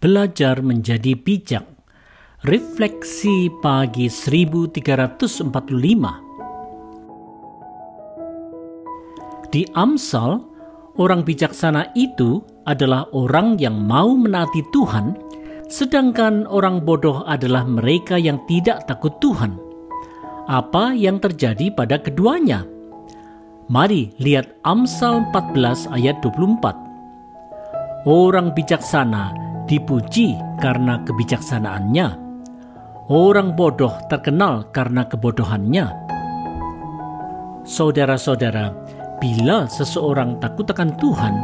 Belajar menjadi bijak. Refleksi pagi 1345. Di Amsal, orang bijaksana itu adalah orang yang mau menaati Tuhan, sedangkan orang bodoh adalah mereka yang tidak takut Tuhan. Apa yang terjadi pada keduanya? Mari lihat Amsal 14 ayat 24. Orang bijaksana dipuji karena kebijaksanaannya. Orang bodoh terkenal karena kebodohannya. Saudara-saudara, bila seseorang takut akan Tuhan,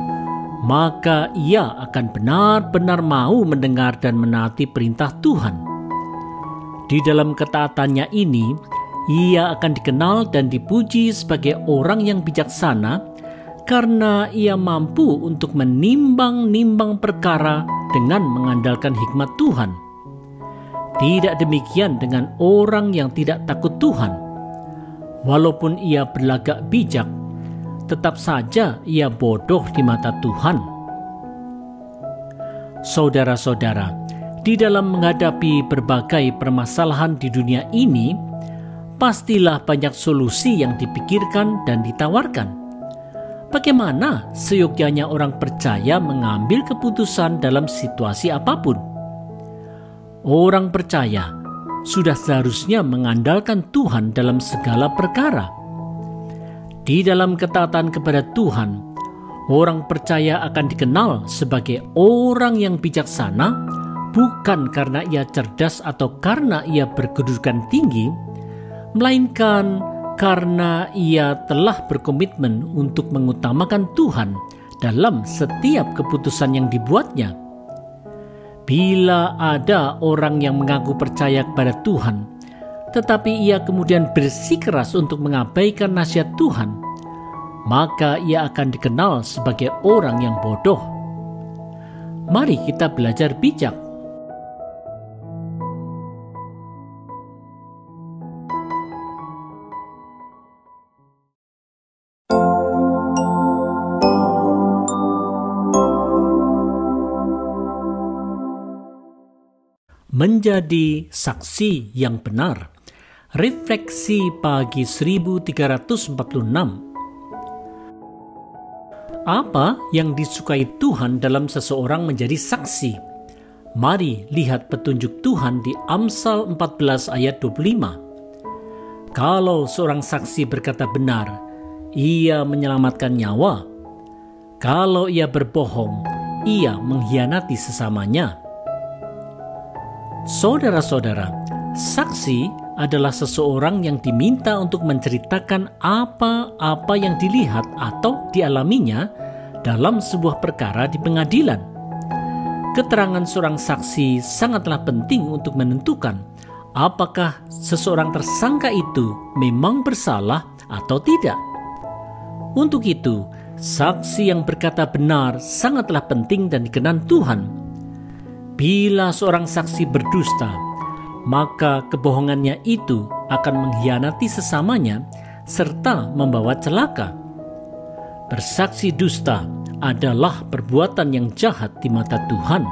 maka ia akan benar-benar mau mendengar dan menaati perintah Tuhan. Di dalam ketaatannya ini, ia akan dikenal dan dipuji sebagai orang yang bijaksana karena ia mampu untuk menimbang-nimbang perkara dengan mengandalkan hikmat Tuhan. Tidak demikian dengan orang yang tidak takut Tuhan. Walaupun ia berlagak bijak, tetap saja ia bodoh di mata Tuhan. Saudara-saudara, di dalam menghadapi berbagai permasalahan di dunia ini, pastilah banyak solusi yang dipikirkan dan ditawarkan. Bagaimana seyogyanya orang percaya mengambil keputusan dalam situasi apapun? Orang percaya sudah seharusnya mengandalkan Tuhan dalam segala perkara. Di dalam ketaatan kepada Tuhan, orang percaya akan dikenal sebagai orang yang bijaksana, bukan karena ia cerdas atau karena ia berkedudukan tinggi, melainkan karena ia telah berkomitmen untuk mengutamakan Tuhan dalam setiap keputusan yang dibuatnya. Bila ada orang yang mengaku percaya kepada Tuhan, tetapi ia kemudian bersikeras untuk mengabaikan nasihat Tuhan, maka ia akan dikenal sebagai orang yang bodoh. Mari kita belajar bijak. Menjadi saksi yang benar. Refleksi pagi 1346. Apa yang disukai Tuhan dalam seseorang menjadi saksi? Mari lihat petunjuk Tuhan di Amsal 14 ayat 25. Kalau seorang saksi berkata benar, ia menyelamatkan nyawa. Kalau ia berbohong, ia mengkhianati sesamanya. Saudara-saudara, saksi adalah seseorang yang diminta untuk menceritakan apa-apa yang dilihat atau dialaminya dalam sebuah perkara di pengadilan. Keterangan seorang saksi sangatlah penting untuk menentukan apakah seseorang tersangka itu memang bersalah atau tidak. Untuk itu, saksi yang berkata benar sangatlah penting dan dikenan Tuhan. Bila seorang saksi berdusta, maka kebohongannya itu akan mengkhianati sesamanya serta membawa celaka. Bersaksi dusta adalah perbuatan yang jahat di mata Tuhan.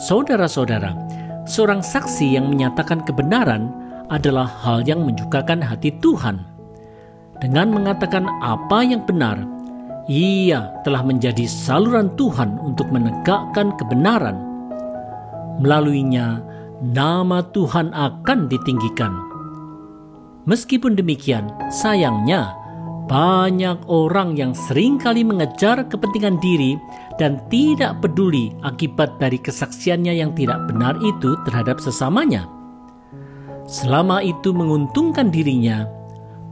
Saudara-saudara, seorang saksi yang menyatakan kebenaran adalah hal yang menyukakan hati Tuhan. Dengan mengatakan apa yang benar, ia telah menjadi saluran Tuhan untuk menegakkan kebenaran. Melaluinya, nama Tuhan akan ditinggikan. Meskipun demikian, sayangnya, banyak orang yang seringkali mengejar kepentingan diri dan tidak peduli akibat dari kesaksiannya yang tidak benar itu terhadap sesamanya. Selama itu menguntungkan dirinya,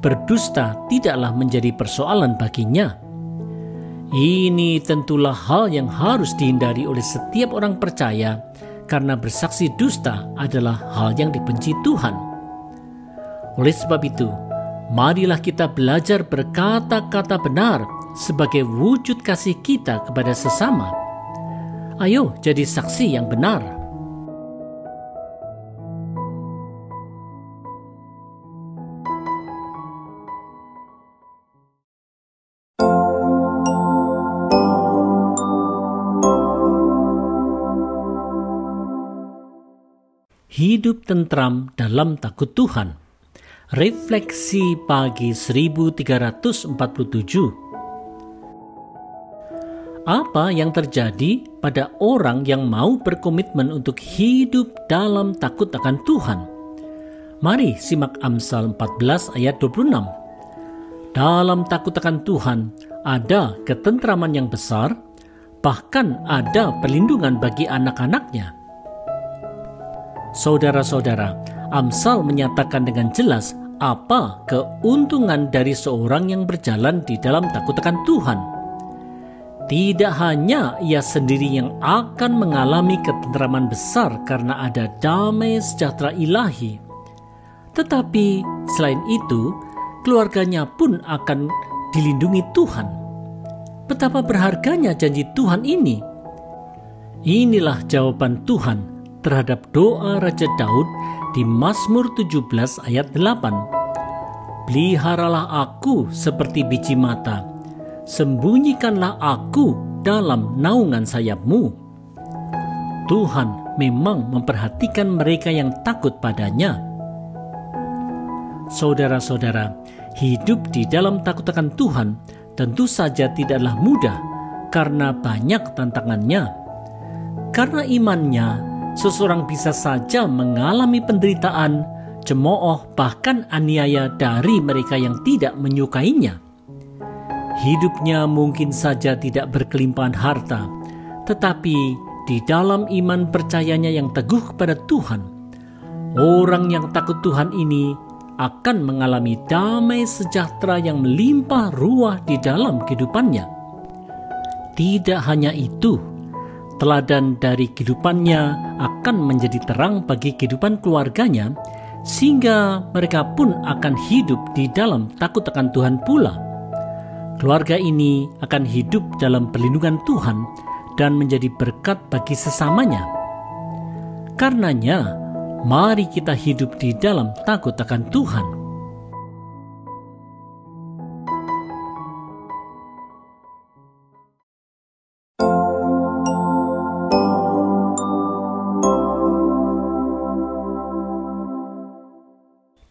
berdusta tidaklah menjadi persoalan baginya. Ini tentulah hal yang harus dihindari oleh setiap orang percaya, karena bersaksi dusta adalah hal yang dibenci Tuhan. Oleh sebab itu, marilah kita belajar berkata-kata benar sebagai wujud kasih kita kepada sesama. Ayo jadi saksi yang benar. hidup tentram dalam takut Tuhan. Refleksi pagi 1347. Apa yang terjadi pada orang yang mau berkomitmen untuk hidup dalam takut akan Tuhan? Mari simak Amsal 14 ayat 26. Dalam takut akan Tuhan ada ketentraman yang besar, bahkan ada perlindungan bagi anak-anaknya. Saudara-saudara, Amsal menyatakan dengan jelas apa keuntungan dari seorang yang berjalan di dalam takut akan Tuhan. Tidak hanya ia sendiri yang akan mengalami ketentraman besar karena ada damai sejahtera ilahi, tetapi selain itu, keluarganya pun akan dilindungi Tuhan. Betapa berharganya janji Tuhan ini. Inilah jawaban Tuhan terhadap doa Raja Daud di Mazmur 17 ayat 8. Peliharalah aku seperti biji mata, sembunyikanlah aku dalam naungan sayap-Mu. Tuhan memang memperhatikan mereka yang takut padanya. Saudara-saudara, hidup di dalam takut akan Tuhan tentu saja tidaklah mudah karena banyak tantangannya. Karena imannya, seseorang bisa saja mengalami penderitaan, cemooh, bahkan aniaya dari mereka yang tidak menyukainya. Hidupnya mungkin saja tidak berkelimpahan harta, tetapi di dalam iman percayanya yang teguh kepada Tuhan, orang yang takut Tuhan ini akan mengalami damai sejahtera yang melimpah ruah di dalam kehidupannya. Tidak hanya itu, teladan dari kehidupannya akan menjadi terang bagi kehidupan keluarganya, sehingga mereka pun akan hidup di dalam takut akan Tuhan pula. Keluarga ini akan hidup dalam perlindungan Tuhan dan menjadi berkat bagi sesamanya. Karenanya, mari kita hidup di dalam takut akan Tuhan.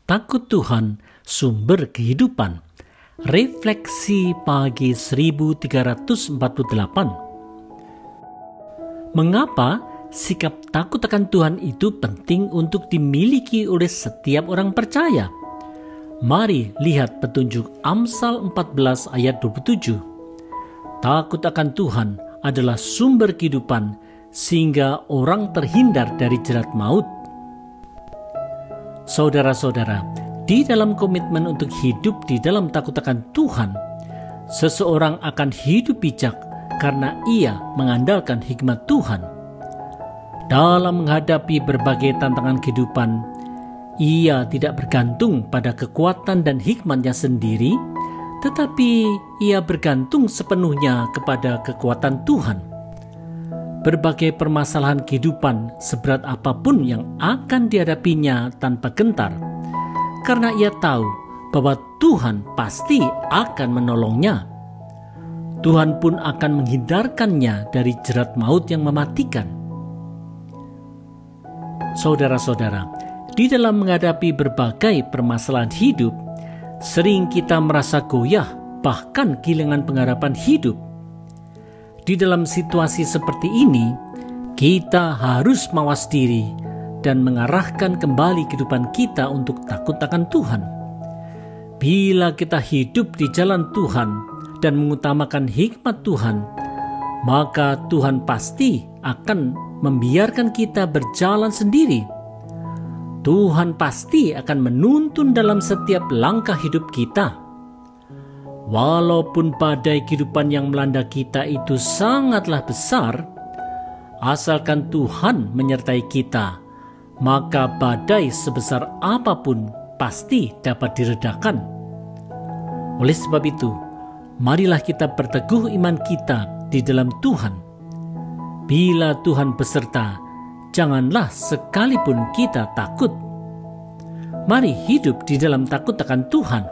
Takut Tuhan, sumber kehidupan. Refleksi pagi 1348. Mengapa sikap takut akan Tuhan itu penting untuk dimiliki oleh setiap orang percaya? Mari lihat petunjuk Amsal 14 ayat 27. Takut akan Tuhan adalah sumber kehidupan sehingga orang terhindar dari jerat maut. Saudara-saudara, di dalam komitmen untuk hidup di dalam takut akan Tuhan, seseorang akan hidup bijak karena ia mengandalkan hikmat Tuhan. Dalam menghadapi berbagai tantangan kehidupan, ia tidak bergantung pada kekuatan dan hikmatnya sendiri, tetapi ia bergantung sepenuhnya kepada kekuatan Tuhan. Berbagai permasalahan kehidupan seberat apapun yang akan dihadapinya tanpa gentar, karena ia tahu bahwa Tuhan pasti akan menolongnya. Tuhan pun akan menghindarkannya dari jerat maut yang mematikan. Saudara-saudara, di dalam menghadapi berbagai permasalahan hidup, sering kita merasa goyah, bahkan kehilangan pengharapan hidup. Di dalam situasi seperti ini, kita harus mawas diri dan mengarahkan kembali kehidupan kita untuk takut akan Tuhan. Bila kita hidup di jalan Tuhan dan mengutamakan hikmat Tuhan, maka Tuhan pasti akan membiarkan kita berjalan sendiri. Tuhan pasti akan menuntun dalam setiap langkah hidup kita. Walaupun badai kehidupan yang melanda kita itu sangatlah besar, asalkan Tuhan menyertai kita, maka badai sebesar apapun pasti dapat diredakan. Oleh sebab itu, marilah kita berteguh iman kita di dalam Tuhan. Bila Tuhan beserta, janganlah sekalipun kita takut. Mari hidup di dalam takut akan Tuhan.